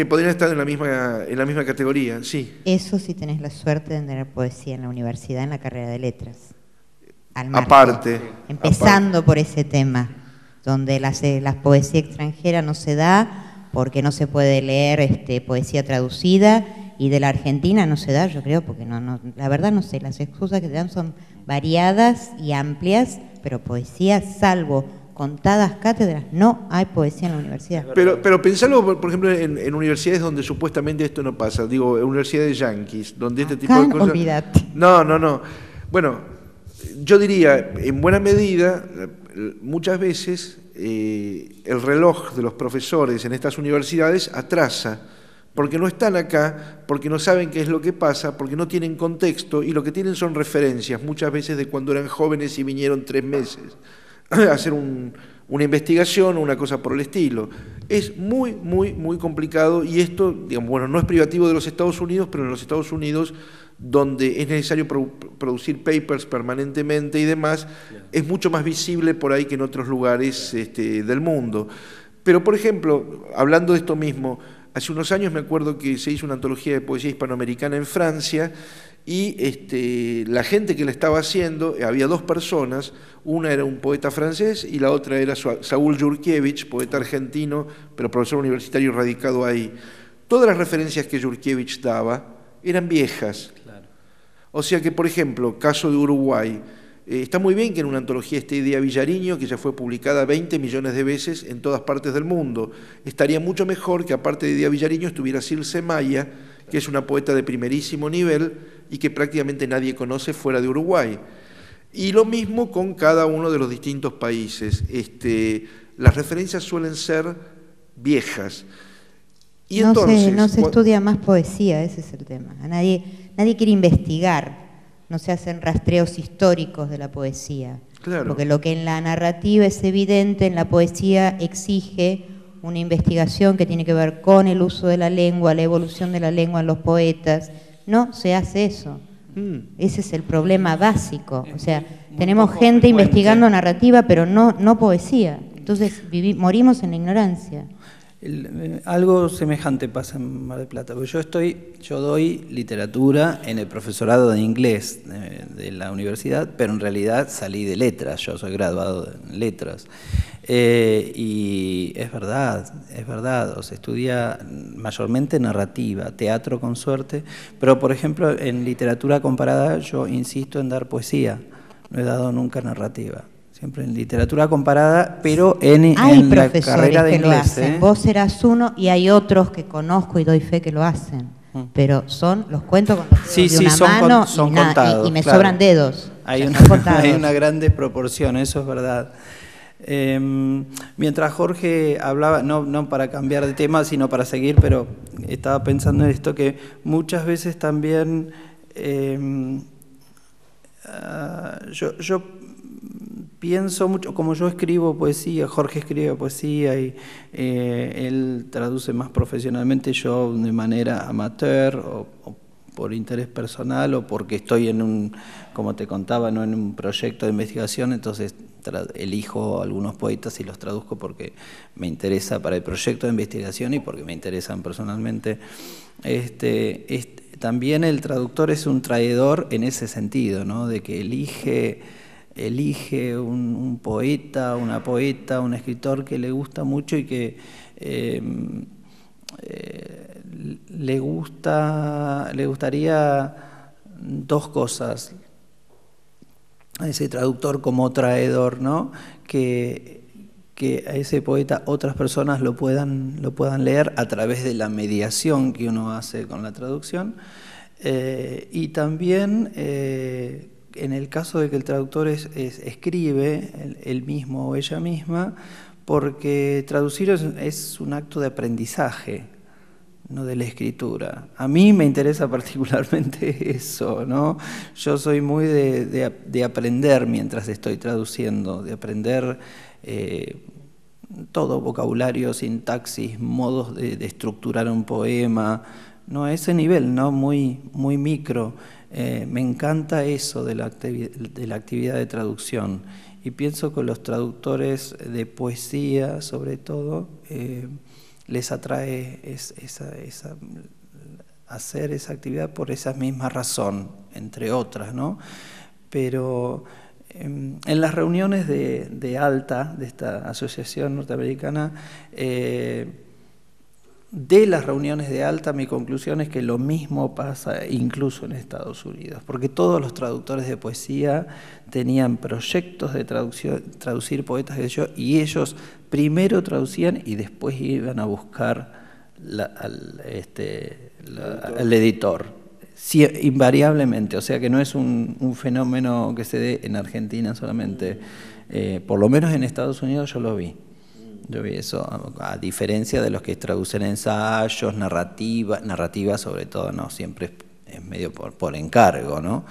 podrían estar en la misma categoría. Sí. Eso sí tenés la suerte de tener poesía en la universidad, en la carrera de letras. Al marco, empezando por ese tema, donde la poesía extranjera no se da porque no se puede leer poesía traducida, y de la Argentina no se da, yo creo, porque la verdad no sé, las excusas que te dan son variadas y amplias, pero poesía, salvo contadas cátedras, no hay poesía en la universidad. Pero pensalo, por ejemplo, en universidades donde supuestamente esto no pasa, digo, universidades yanquis, donde este tipo de cosas... Olvídate. No. Bueno, yo diría, en buena medida, muchas veces el reloj de los profesores en estas universidades atrasa, porque no están acá, porque no saben qué es lo que pasa, porque no tienen contexto, y lo que tienen son referencias, muchas veces de cuando eran jóvenes y vinieron 3 meses a hacer una investigación o una cosa por el estilo. Es muy, muy, muy complicado, y esto, digamos, bueno, no es privativo de los Estados Unidos, pero en los Estados Unidos, donde es necesario producir papers permanentemente y demás, es mucho más visible por ahí que en otros lugares del mundo. Pero, por ejemplo, hablando de esto mismo, hace unos años me acuerdo que se hizo una antología de poesía hispanoamericana en Francia, y la gente que la estaba haciendo, había 2 personas, una era un poeta francés y la otra era Saúl Yurkiewicz, poeta argentino, pero profesor universitario radicado ahí. Todas las referencias que Yurkiewicz daba eran viejas. Claro. O sea que, por ejemplo, caso de Uruguay, está muy bien que en una antología esté Idea Villariño, que ya fue publicada 20 millones de veces en todas partes del mundo. Estaría mucho mejor que, aparte de Idea Villariño, estuviera Circe Maya, que es una poeta de primerísimo nivel y que prácticamente nadie conoce fuera de Uruguay. Y lo mismo con cada uno de los distintos países. Las referencias suelen ser viejas. Y entonces, no se estudia más poesía, ese es el tema. Nadie quiere investigar, no se hacen rastreos históricos de la poesía. Claro. Porque lo que en la narrativa es evidente, en la poesía exige una investigación que tiene que ver con el uso de la lengua, la evolución de la lengua en los poetas. No se hace eso. Ese es el problema básico. O sea, tenemos gente investigando narrativa, pero no poesía. Entonces morimos en la ignorancia. Algo semejante pasa en Mar del Plata, porque yo doy literatura en el profesorado de inglés de la universidad, pero en realidad salí de letras, yo soy graduado en letras. Y es verdad, o se estudia mayormente narrativa, teatro con suerte, pero por ejemplo en literatura comparada yo insisto en dar poesía, no he dado nunca narrativa. Siempre en literatura comparada, pero en la carrera de inglés. Hay profesores que lo hacen. Vos serás uno y hay otros que conozco y doy fe que lo hacen. Pero los cuento con los dedos de una mano son contados, y me claro. Sobran dedos. Hay una gran desproporción, eso es verdad. Mientras Jorge hablaba, no para cambiar de tema, sino para seguir, pero estaba pensando en esto, que muchas veces también yo pienso mucho, como yo escribo poesía, Jorge escribe poesía y él traduce más profesionalmente, yo de manera amateur o por interés personal o porque estoy en un, como te contaba, no en un proyecto de investigación, entonces elijo algunos poetas y los traduzco porque me interesa para el proyecto de investigación y porque me interesan personalmente. También el traductor es un traidor en ese sentido, ¿no? De que elige un poeta, una poeta, un escritor que le gusta mucho y que le gustaría dos cosas a ese traductor como traidor, ¿no? Que a ese poeta otras personas lo puedan leer a través de la mediación que uno hace con la traducción, y también en el caso de que el traductor escribe él mismo o ella misma, porque traducir es un acto de aprendizaje, no de la escritura. A mí me interesa particularmente eso, ¿no? Yo soy muy de aprender mientras estoy traduciendo, de aprender todo, vocabulario, sintaxis, modos de estructurar un poema, no a ese nivel, ¿no? Muy micro. Me encanta eso de la actividad de traducción y pienso que los traductores de poesía, sobre todo, les atrae hacer esa actividad por esa misma razón, entre otras, ¿no? Pero en las reuniones de ALTA, de esta asociación norteamericana, de las reuniones de ALTA, mi conclusión es que lo mismo pasa incluso en Estados Unidos, porque todos los traductores de poesía tenían proyectos de traducir poetas y ellos primero traducían y después iban a buscar al editor. Sí, invariablemente, o sea que no es un fenómeno que se dé en Argentina solamente, por lo menos en Estados Unidos yo lo vi. Yo vi eso, a diferencia de los que traducen ensayos, narrativa sobre todo, no, siempre es medio por encargo, ¿no?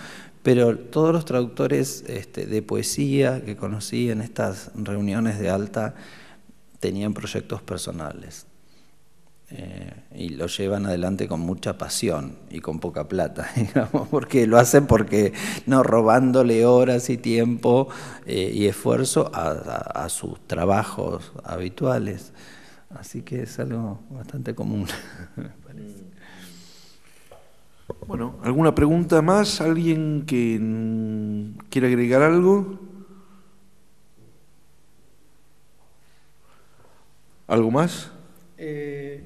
Pero todos los traductores de poesía que conocí en estas reuniones de ALTA tenían proyectos personales y lo llevan adelante con mucha pasión y con poca plata, digamos, porque lo hacen no robándole horas y tiempo y esfuerzo a sus trabajos habituales. Así que es algo bastante común, me parece. Bueno, ¿alguna pregunta más? ¿Alguien que quiera agregar algo? ¿Algo más?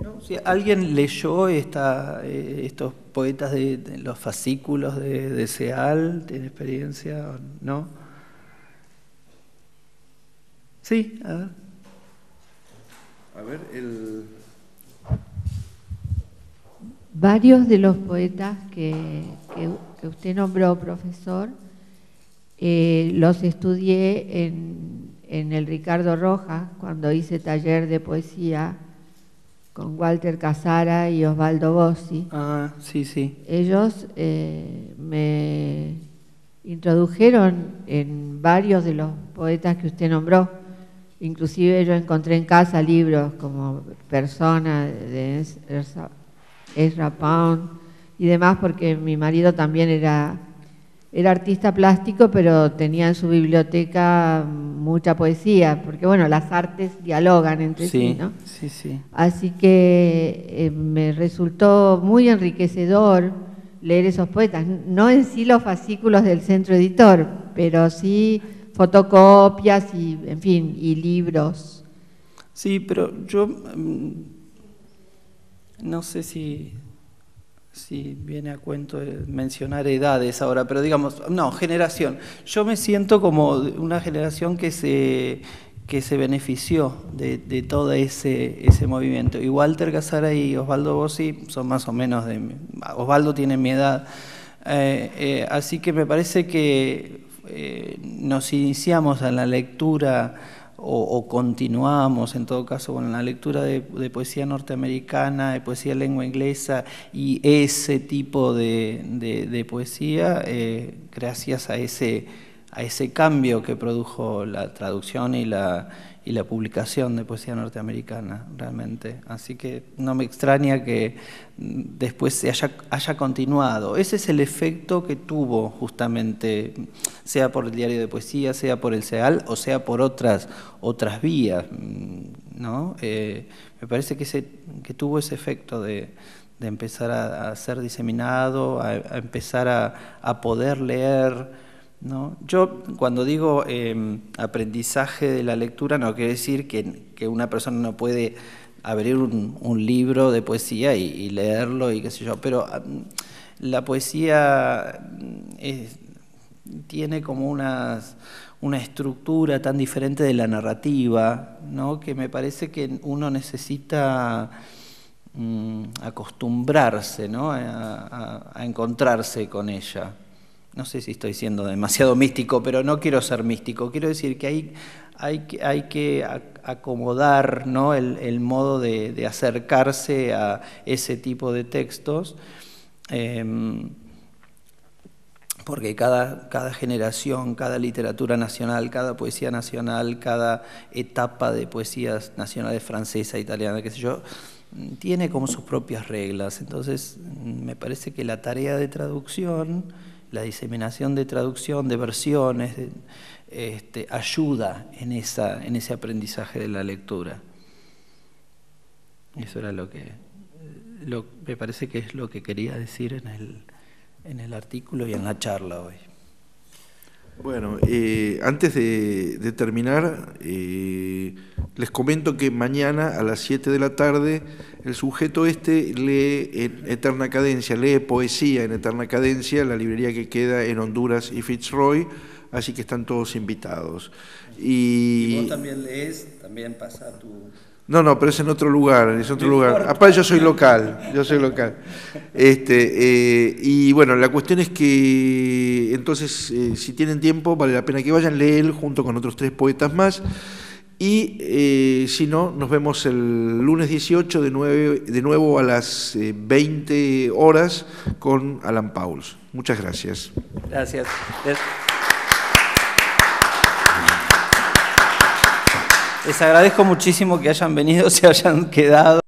No, si alguien leyó estos poetas de los fascículos de Ceal, ¿tiene experiencia o no? Sí, a ver. A ver, Varios de los poetas que usted nombró, profesor, los estudié en el Ricardo Rojas, cuando hice taller de poesía con Walter Casara y Osvaldo Bossi. Ah, sí, sí. Ellos me introdujeron en varios de los poetas que usted nombró. Inclusive yo encontré en casa libros como Persona de Ezra Pound y demás, porque mi marido también era artista plástico, pero tenía en su biblioteca mucha poesía, porque bueno, las artes dialogan entre sí, ¿no? Sí, sí. Así que me resultó muy enriquecedor leer esos poetas, no en sí los fascículos del centro editor, pero sí fotocopias y, en fin, y libros. Sí, pero yo no sé si viene a cuento mencionar edades ahora, pero digamos, no, generación. Yo me siento como una generación que se benefició de todo ese movimiento. Y Walter Casara y Osvaldo Bossi son más o menos Osvaldo tiene mi edad, así que me parece que nos iniciamos en la lectura o continuamos en todo caso con la lectura de poesía norteamericana, de poesía en lengua inglesa y ese tipo de poesía, gracias a ese cambio que produjo la traducción y la publicación de poesía norteamericana, realmente. Así que no me extraña que después se haya continuado. Ese es el efecto que tuvo justamente, sea por el diario de poesía, sea por el CEAL o sea por otras vías, ¿no? Me parece que tuvo ese efecto de empezar a ser diseminado, a empezar a poder leer, ¿no? Yo cuando digo aprendizaje de la lectura no quiere decir que una persona no puede abrir un libro de poesía y leerlo y qué sé yo, pero la poesía tiene como una estructura tan diferente de la narrativa, ¿no? Que me parece que uno necesita acostumbrarse, ¿no? a encontrarse con ella. No sé si estoy siendo demasiado místico, pero no quiero ser místico. Quiero decir que hay que acomodar, ¿no? el modo de acercarse a ese tipo de textos, porque cada generación, cada literatura nacional, cada poesía nacional, cada etapa de poesías nacionales francesa, italiana, qué sé yo, tiene como sus propias reglas. Entonces, me parece que la tarea de traducción, la diseminación de traducción, de versiones, ayuda en ese aprendizaje de la lectura. Eso era me parece que es lo que quería decir en el artículo y en la charla hoy. Bueno, antes de terminar, les comento que mañana a las 7 de la tarde el sujeto lee en Eterna Cadencia, lee poesía en Eterna Cadencia, la librería que queda en Honduras y Fitzroy, así que están todos invitados. Y vos también lees, también pasa tu... No, pero es en otro lugar, Aparte yo soy local. Y bueno, la cuestión es que, entonces, si tienen tiempo, vale la pena que vayan, leer junto con otros 3 poetas más. Y si no, nos vemos el lunes 18 de nuevo a las 20 horas con Alan Pauls. Muchas gracias. Gracias. Les agradezco muchísimo que hayan venido, se hayan quedado.